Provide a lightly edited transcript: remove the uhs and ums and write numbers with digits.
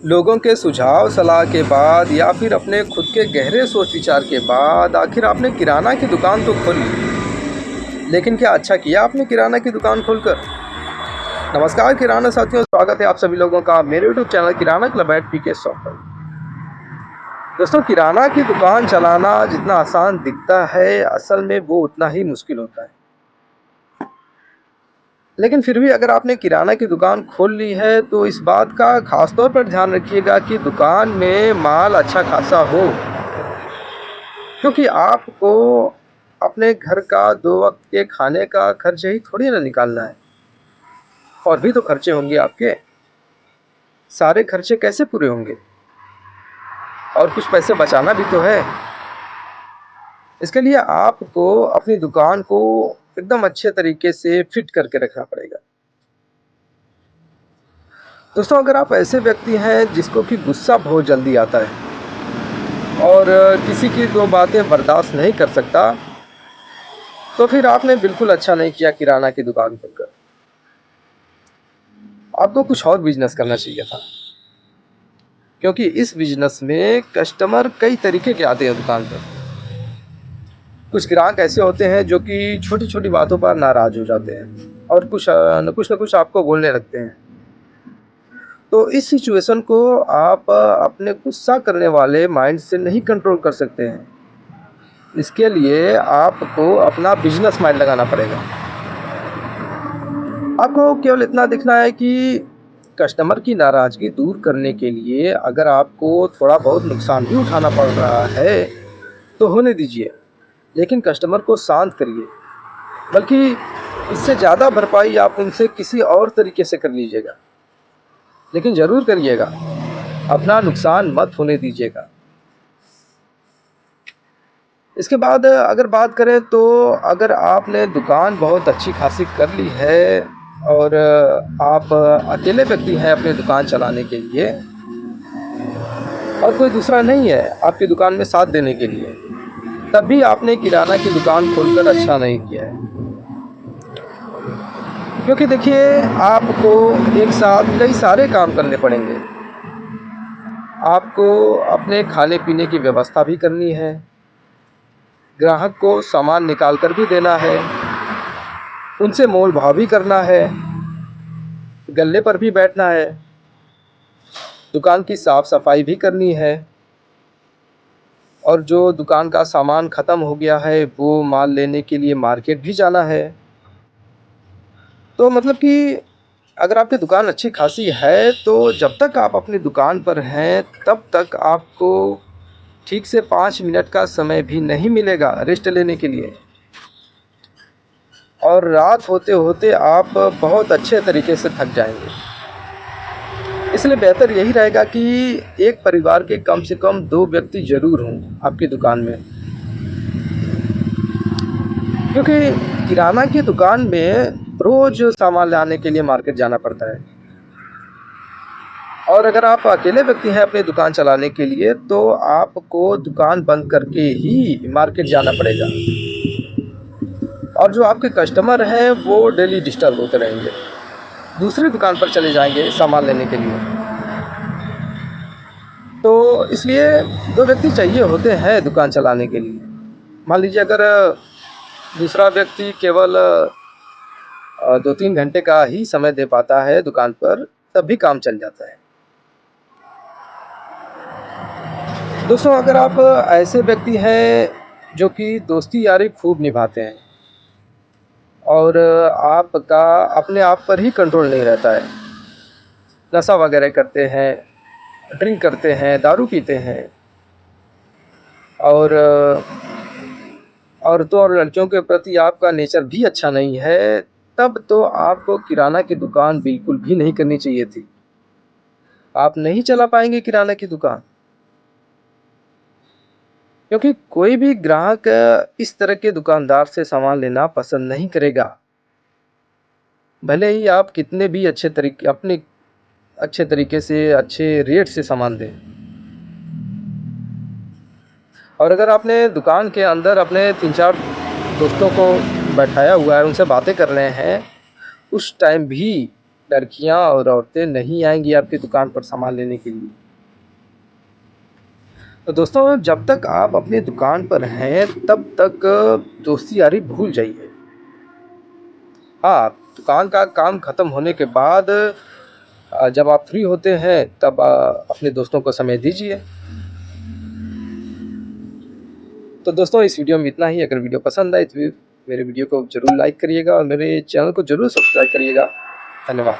लोगों के सुझाव सलाह के बाद या फिर अपने खुद के गहरे सोच विचार के बाद आखिर आपने किराना की दुकान तो खोल ली, लेकिन क्या अच्छा किया आपने किराना की दुकान खोलकर। नमस्कार किराना साथियों, स्वागत है आप सभी लोगों का मेरे यूट्यूब चैनल किराना क्लब एट पीके शॉप पर। दोस्तों, किराना की दुकान चलाना जितना आसान दिखता है, असल में वो उतना ही मुश्किल होता है। लेकिन फिर भी अगर आपने किराना की दुकान खोल ली है तो इस बात का खास तौर पर ध्यान रखिएगा कि दुकान में माल अच्छा खासा हो, क्योंकि आपको अपने घर का 2 वक्त के खाने का खर्च ही थोड़ी ना निकालना है। और भी तो खर्चे होंगे आपके, सारे खर्चे कैसे पूरे होंगे, और कुछ पैसे बचाना भी तो है। इसके लिए आपको अपनी दुकान को एकदम अच्छे तरीके से फिट करके रखना पड़ेगा। दोस्तों, अगर आप ऐसे व्यक्ति हैं जिसको कि गुस्सा बहुत जल्दी आता है और किसी की 2 बातें बर्दाश्त नहीं कर सकता, तो फिर आपने बिल्कुल अच्छा नहीं किया किराना की दुकान खोलकर। आपको कुछ और बिजनेस करना चाहिए था, क्योंकि इस बिजनेस में कस्टमर कई तरीके के आते हैं दुकान पर। कुछ ग्राहक ऐसे होते हैं जो कि छोटी छोटी बातों पर नाराज हो जाते हैं और कुछ न कुछ आपको बोलने लगते हैं। तो इस सिचुएशन को आप अपने गुस्सा करने वाले माइंड से नहीं कंट्रोल कर सकते हैं। इसके लिए आपको अपना बिजनेस माइंड लगाना पड़ेगा। आपको केवल इतना दिखना है कि कस्टमर की नाराज़गी दूर करने के लिए अगर आपको थोड़ा बहुत नुकसान भी उठाना पड़ रहा है, तो होने दीजिए, लेकिन कस्टमर को शांत करिए। बल्कि इससे ज़्यादा भरपाई आप उनसे किसी और तरीके से कर लीजिएगा, लेकिन ज़रूर करिएगा, अपना नुकसान मत होने दीजिएगा। इसके बाद अगर बात करें तो अगर आपने दुकान बहुत अच्छी खासी कर ली है और आप अकेले व्यक्ति हैं अपनी दुकान चलाने के लिए और कोई दूसरा नहीं है आपकी दुकान में साथ देने के लिए, तब भी आपने किराना की दुकान खोलकर अच्छा नहीं किया है। क्योंकि देखिए, आपको एक साथ कई सारे काम करने पड़ेंगे। आपको अपने खाने पीने की व्यवस्था भी करनी है, ग्राहक को सामान निकाल कर भी देना है, उनसे मोल भाव भी करना है, गल्ले पर भी बैठना है, दुकान की साफ सफाई भी करनी है, और जो दुकान का सामान ख़त्म हो गया है वो माल लेने के लिए मार्केट भी जाना है। तो मतलब कि अगर आपकी दुकान अच्छी खासी है तो जब तक आप अपनी दुकान पर हैं तब तक आपको ठीक से 5 मिनट का समय भी नहीं मिलेगा रेस्ट लेने के लिए, और रात होते होते आप बहुत अच्छे तरीके से थक जाएंगे। इसलिए बेहतर यही रहेगा कि एक परिवार के कम से कम 2 व्यक्ति ज़रूर हों आपकी दुकान में, क्योंकि किराना की दुकान में रोज़ सामान लाने के लिए मार्केट जाना पड़ता है। और अगर आप अकेले व्यक्ति हैं अपनी दुकान चलाने के लिए तो आपको दुकान बंद करके ही मार्केट जाना पड़ेगा, और जो आपके कस्टमर हैं वो डेली डिस्टर्ब होते रहेंगे, दूसरी दुकान पर चले जाएंगे सामान लेने के लिए। तो इसलिए 2 व्यक्ति चाहिए होते हैं दुकान चलाने के लिए। मान लीजिए अगर दूसरा व्यक्ति केवल 2-3 घंटे का ही समय दे पाता है दुकान पर, तब भी काम चल जाता है। दोस्तों, अगर आप ऐसे व्यक्ति हैं जो कि दोस्ती यारी खूब निभाते हैं और आपका अपने आप पर ही कंट्रोल नहीं रहता है, नशा वगैरह करते हैं, ड्रिंक करते हैं, दारू पीते हैं, और औरतों और लड़कियों के प्रति आपका नेचर भी अच्छा नहीं है, तब तो आपको किराना की दुकान बिल्कुल भी नहीं करनी चाहिए थी। आप नहीं चला पाएंगे किराना की दुकान, क्योंकि कोई भी ग्राहक इस तरह के दुकानदार से सामान लेना पसंद नहीं करेगा। भले ही आप कितने भी अच्छे तरीके से अच्छे रेट से सामान दें, और अगर आपने दुकान के अंदर अपने 3-4 दोस्तों को बैठाया हुआ है, उनसे बातें कर रहे हैं, उस टाइम भी लड़कियां और औरतें नहीं आएंगी आपकी दुकान पर सामान लेने के लिए। तो दोस्तों, जब तक आप अपनी दुकान पर हैं तब तक दोस्ती यारी भूल जाइए। हाँ, दुकान का काम खत्म होने के बाद जब आप फ्री होते हैं तब अपने दोस्तों को समय दीजिए। तो दोस्तों, इस वीडियो में इतना ही। अगर वीडियो पसंद आए तो मेरे वीडियो को जरूर लाइक करिएगा और मेरे चैनल को जरूर सब्सक्राइब करिएगा। धन्यवाद।